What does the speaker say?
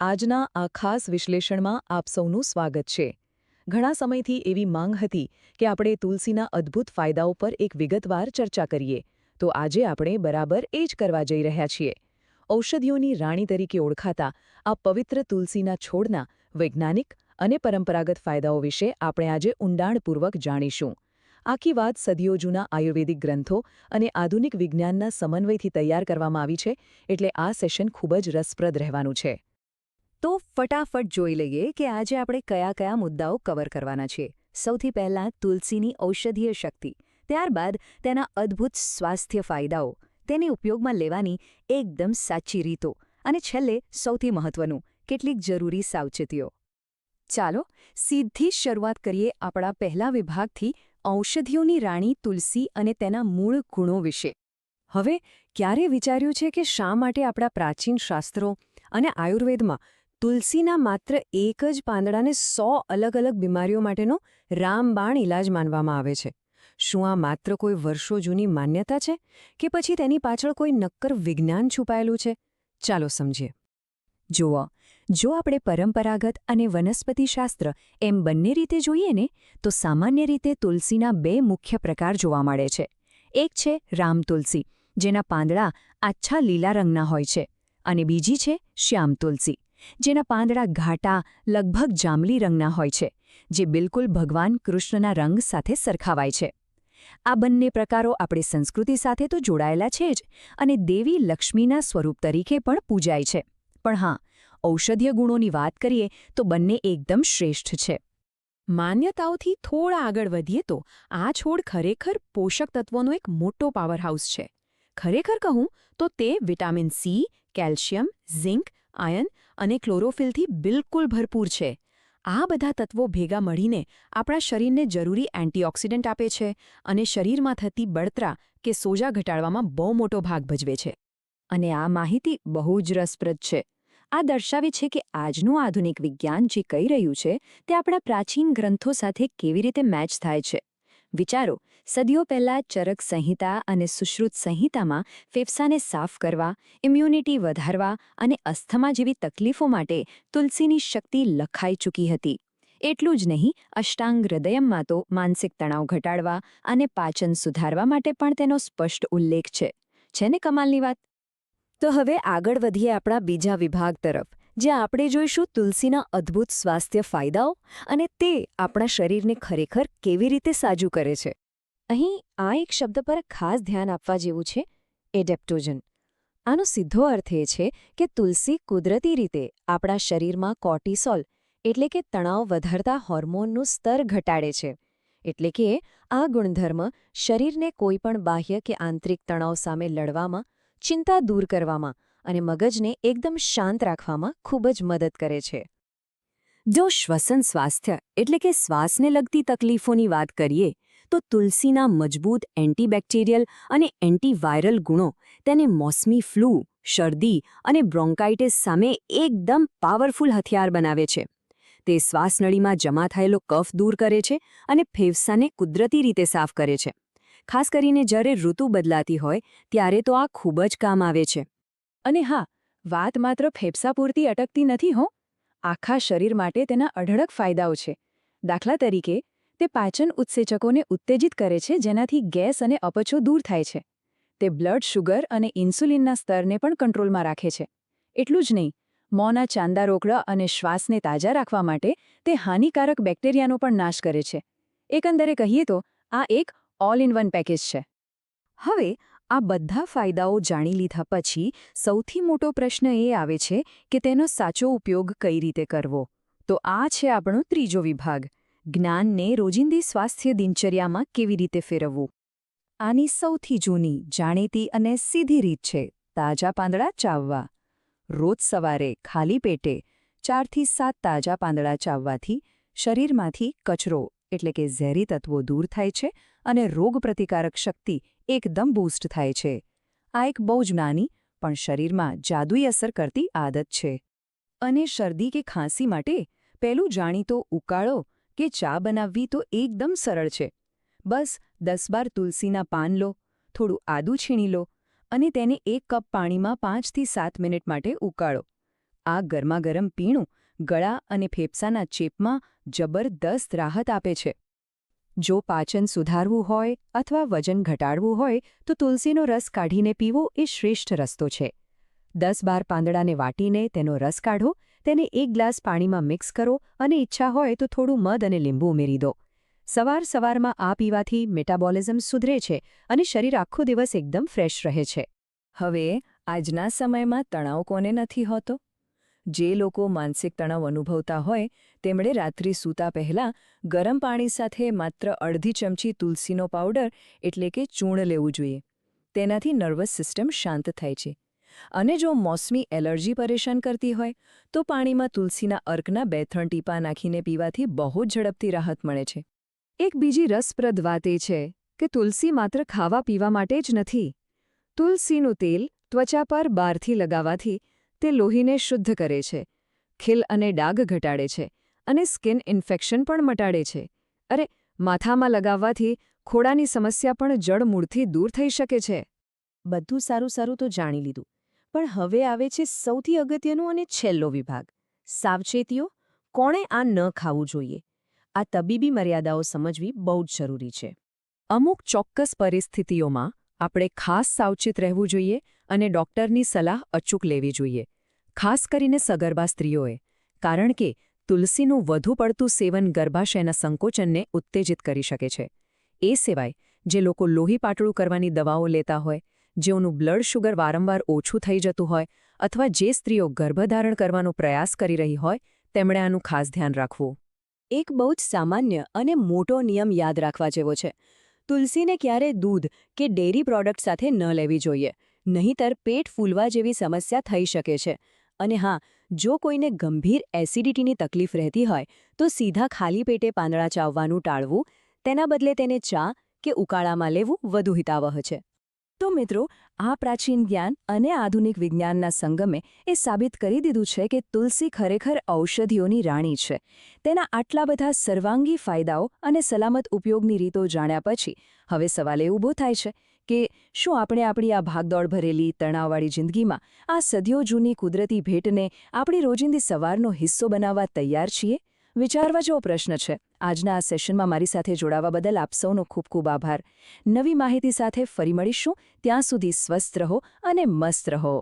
આજના આ ખાસ વિશ્લેષણમાં આપ સૌનું સ્વાગત છે. ઘણા સમયથી એવી માંગ હતી કે આપણે તુલસીના અદ્ભુત ફાયદાઓ પર એક વિગતવાર ચર્ચા કરીએ, તો આજે આપણે બરાબર એ જ કરવા જઈ રહ્યા છીએ. ઔષધિઓની રાણી તરીકે ઓળખાતા આ પવિત્ર તુલસીના છોડના વૈજ્ઞાનિક અને પરંપરાગત ફાયદાઓ વિશે આપણે આજે ઊંડાણપૂર્વક જાણીશું. આખી વાત સદીઓ જૂના આયુર્વેદિક ગ્રંથો અને આધુનિક વિજ્ઞાનના સમન્વયથી તૈયાર કરવામાં આવી છે, એટલે આ સેશન ખૂબ જ રસપ્રદ રહેવાનું છે. તો ફટાફટ જોઈ લઈએ કે આજે આપણે કયા કયા મુદ્દાઓ કવર કરવાના છીએ. સૌથી પહેલાં તુલસીની ઔષધીય શક્તિ, ત્યારબાદ તેના અદ્ભુત સ્વાસ્થ્ય ફાયદાઓ, તેને ઉપયોગમાં લેવાની એકદમ સાચી રીતો, અને છેલ્લે સૌથી મહત્વનું, કેટલીક જરૂરી સાવચેતીઓ. ચાલો સીધી શરૂઆત કરીએ આપણા પહેલા વિભાગથી, ઔષધિઓની રાણી તુલસી અને તેના મૂળ ગુણો વિશે. હવે ક્યારે વિચાર્યું છે કે શા માટે આપણા પ્રાચીન શાસ્ત્રો અને આયુર્વેદમાં તુલસીના માત્ર એક જ પાંદડાને 100 અલગ અલગ બીમારીઓ માટેનો રામબાણ ઇલાજ માનવામાં આવે છે? શું આ માત્ર કોઈ વર્ષો જૂની માન્યતા છે કે પછી તેની પાછળ કોઈ નક્કર વિજ્ઞાન છુપાયેલું છે? ચાલો સમજીએ. જુઓ, જો આપણે પરંપરાગત અને વનસ્પતિશાસ્ત્ર એમ બંને રીતે જોઈએ ને, તો સામાન્ય રીતે તુલસીના 2 મુખ્ય પ્રકાર જોવા મળે છે. એક છે રામ તુલસી, જેના પાંદડા આછા લીલા રંગના હોય છે, અને બીજી છે શ્યામ તુલસી, જેના પાંદડા ઘાટા લગભગ જાંબલી રંગના હોય છે, જે બિલકુલ ભગવાન કૃષ્ણના રંગ સાથે સરખાવાય છે. આ બંને પ્રકારો આપણી સંસ્કૃતિ સાથે તો જોડાયેલા છે જ, અને દેવી લક્ષ્મીના સ્વરૂપ તરીકે પણ પૂજાય છે. પણ હા, ઔષધીય ગુણોની વાત કરીએ તો બંને એકદમ શ્રેષ્ઠ છે. માન્યતાઓથી થોડા આગળ વધીએ તો આ છોડ ખરેખર પોષક તત્વોનો એક મોટો પાવરહાઉસ છે. ખરેખર કહું તો તે vitamin C, calcium, zinc, iron અને ક્લોરોફિલથી બિલકુલ ભરપૂર છે. આ બધા તત્વો ભેગા મળીને આપણા શરીરને જરૂરી એન્ટીઓક્સિડન્ટ આપે છે અને શરીરમાં થતી બળતરા કે સોજા ઘટાડવામાં બહુ મોટો ભાગ ભજવે છે. અને આ માહિતી બહુ જ રસપ્રદ છે. આ દર્શાવે છે કે આજનું આધુનિક વિજ્ઞાન જે કહી રહ્યું છે તે આપણા પ્રાચીન ગ્રંથો સાથે કેવી રીતે મેચ થાય છે. વિચારો, સદીઓ પહેલાં ચરક સંહિતા અને સુશ્રુત સંહિતામાં ફેફસાને સાફ કરવા, ઇમ્યુનિટી વધારવા અને અસ્થમા જેવી તકલીફો માટે તુલસીની શક્તિ લખાઈ ચૂકી હતી. એટલું જ નહીં, અષ્ટાંગ હૃદયમમાં તો માનસિક તણાવ ઘટાડવા અને પાચન સુધારવા માટે પણ તેનો સ્પષ્ટ ઉલ્લેખ છે. છે ને કમાલની વાત? તો હવે આગળ વધીએ આપણા બીજા વિભાગ તરફ, જ્યાં આપણે જોઈશું તુલસીના અદ્ભુત સ્વાસ્થ્ય ફાયદાઓ અને તે આપણા શરીરને ખરેખર કેવી રીતે સાજું કરે છે. અહીં આ એક શબ્દ પર ખાસ ધ્યાન આપવા જેવું છે, એડેપ્ટોજન. આનો સીધો અર્થ એ છે કે તુલસી કુદરતી રીતે આપણા શરીરમાં કોર્ટિસોલ એટલે કે તણાવ વધારતા હોર્મોનનું સ્તર ઘટાડે છે. એટલે કે આ ગુણધર્મ શરીરને કોઈપણ બાહ્ય કે આંતરિક તણાવ સામે લડવામાં, ચિંતા દૂર કરવામાં અને મગજને એકદમ શાંત રાખવામાં ખૂબ જ મદદ કરે છે. જો શ્વસન સ્વાસ્થ્ય એટલે કે શ્વાસને લગતી તકલીફોની વાત કરીએ, તો તુલસીના મજબૂત એન્ટીબેક્ટેરિયલ અને એન્ટીવાયરલ ગુણો તેને મોસમી ફ્લૂ, શરદી અને બ્રોન્કાઇટિસ સામે એકદમ પાવરફુલ હથિયાર બનાવે છે. તે શ્વાસનળીમાં જમા થયેલો કફ દૂર કરે છે અને ફેફસાને કુદરતી રીતે સાફ કરે છે. ખાસ કરીને જ્યારે ઋતુ બદલાતી હોય ત્યારે તો આ ખૂબ જ કામ આવે છે. અને હા, વાત માત્ર ફેફસા પૂરતી અટકતી નથી હો. આખા શરીર માટે તેના અઢળક ફાયદાઓ છે. દાખલા તરીકે, તે પાચન ઉત્સેચકોને ઉત્તેજિત કરે છે, જેનાથી ગેસ અને અપચો દૂર થાય છે. તે બ્લડ શુગર અને ઇન્સ્યુલિનના સ્તરને પણ કંટ્રોલમાં રાખે છે. એટલું જ નહીં, મોંના ચાંદા રોકડા અને શ્વાસને તાજા રાખવા માટે તે હાનિકારક બેક્ટેરિયાનો પણ નાશ કરે છે. એકંદરે કહીએ તો આ એક ઓલ ઇન વન પેકેજ છે. હવે આ બધા ફાયદાઓ જાણી લીધા પછી સૌથી મોટો પ્રશ્ન એ આવે છે કે તેનો સાચો ઉપયોગ કઈ રીતે કરવો. તો આ છે આપણો ત્રીજો વિભાગ, જ્ઞાનને રોજિંદી સ્વાસ્થ્ય દિનચર્યામાં કેવી રીતે ફેરવવું. આની સૌથી જૂની, જાણીતી અને સીધી રીત છે તાજા પાંદડા ચાવવા. રોજ સવારે ખાલી પેટે 4 થી 7 તાજા પાંદડા ચાવવાથી શરીરમાંથી કચરો એટલે કે ઝેરી તત્વો દૂર થાય છે અને રોગપ્રતિકારક શક્તિ એકદમ બૂસ્ટ થાય છે. આ એક બહુ જ નાની પણ શરીરમાં જાદુઈ અસર કરતી આદત છે. અને શરદી કે ખાંસી માટે પહેલું જાણીતો ઉકાળો કે ચા બનાવવી તો એકદમ સરળ છે. બસ 10-12 તુલસીના પાન લો, થોડું આદું છીણી લો અને તેને 1 કપ પાણીમાં 5 થી 7 મિનિટ માટે ઉકાળો. આ ગરમાગરમ પીણું ગળા અને ફેફસાના ચેપમાં જબરદસ્ત રાહત આપે છે. જો પાચન સુધારવું હોય અથવા વજન ઘટાડવું હોય તો તુલસીનો રસ કાઢીને પીવો એ શ્રેષ્ઠ રસ્તો છે. 10-12 પાંદડાને વાટીને તેનો રસ કાઢો, તેને 1 ગ્લાસ પાણીમાં મિક્સ કરો અને ઈચ્છા હોય તો થોડું મધ અને લીંબુ ઉમેરી દો. સવારમાં આ પીવાથી મેટાબોલિઝમ સુધરે છે અને શરીર આખો દિવસ એકદમ ફ્રેશ રહે છે. હવે આજના સમયમાં તણાવ કોને નથી હોતો? જે લોકો માનસિક તણાવ અનુભવતા હોય તેમણે રાત્રિ સૂતા પહેલાં ગરમ પાણી સાથે માત્ર અડધી ચમચી તુલસીનો પાવડર એટલે કે ચૂર્ણ લેવું જોઈએ. તેનાથી નર્વસ સિસ્ટમ શાંત થાય છે. અને જો મોસમી એલર્જી પરેશાન કરતી હોય તો પાણીમાં તુલસીના અર્કના 2-3 ટીપા નાખીને પીવાથી બહુ જ ઝડપથી રાહત મળે છે. એક બીજી રસપ્રદ વાત એ છે કે તુલસી માત્ર ખાવા પીવા માટે જ નથી. તુલસીનું તેલ ત્વચા પર બહારથી લગાવવાથી તે લોહીને શુદ્ધ કરે છે, ખીલ અને ડાઘ ઘટાડે છે અને સ્કિન ઇન્ફેક્શન પણ મટાડે છે. અરે, માથામાં લગાવવાથી ખોડાની સમસ્યા પણ જડમૂળથી દૂર થઈ શકે છે. બધું સારું તો જાણી લીધું, પણ હવે આવે છે સૌથી અગત્યનો અને છેલ્લો વિભાગ, સાવચેતીઓ. કોણે આ ન ખાવું જોઈએ? આ તબીબી મર્યાદાઓ સમજવી બહુ જ જરૂરી છે. અમુક ચોક્કસ પરિસ્થિતિઓમાં આપણે ખાસ સાવચેત રહેવું જોઈએ અને ડૉક્ટરની સલાહ અચૂક લેવી જોઈએ, ખાસ કરીને સગર્ભા સ્ત્રીઓએ, કારણ કે તુલસીનું વધુ પડતું સેવન ગર્ભાશયના સંકોચનને ઉત્તેજિત કરી શકે છે. એ સિવાય જે લોકો લોહી પાતળું કરવાની દવાઓ લેતા હોય, જેઓનું બ્લડ શુગર વારંવાર ઓછું થઈ જતું હોય અથવા જે સ્ત્રીઓ ગર્ભધારણ કરવાનો પ્રયાસ કરી રહી હોય તેમણે આનું ખાસ ધ્યાન રાખવું. એક બહુ જ સામાન્ય અને મોટો નિયમ યાદ રાખવા જેવો છે. તુલસીને ક્યારેય દૂધ કે ડેરી પ્રોડક્ટ સાથે ન લેવી જોઈએ, નહીંતર પેટ ફૂલવા જેવી સમસ્યા થઈ શકે છે. અને હા, જો કોઈને ગંભીર એસિડિટીની તકલીફ રહેતી હોય તો સીધા ખાલી પેટે પાંદડા ચાવવાનું ટાળવું, તેના બદલે તેને ચા કે ઉકાળામાં લેવું વધુ હિતાવહ છે. તો મિત્રો, આ પ્રાચીન જ્ઞાન અને આધુનિક વિજ્ઞાનના સંગમે એ સાબિત કરી દીધું છે કે તુલસી ખરેખર ઔષધિઓની રાણી છે. તેના આટલા બધા સર્વાંગી ફાયદાઓ અને સલામત ઉપયોગની રીતો જાણ્યા પછી હવે સવાલ એ ઊભો થાય છે કે શું આપણે આપણી આ ભાગદોડ ભરેલી તણાવવાળી જિંદગીમાં આ સદીઓ જૂની કુદરતી ભેટને આપણી રોજિંદી સવારનો હિસ્સો બનાવવા તૈયાર છીએ? વિચારવા જેવો પ્રશ્ન છે. આજના આ સેશનમાં મારી સાથે જોડાવા બદલ આપ સૌનો ખૂબ ખૂબ આભાર. નવી માહિતી સાથે ફરી મળીશું. ત્યાં સુધી સ્વસ્થ રહો અને મસ્ત રહો.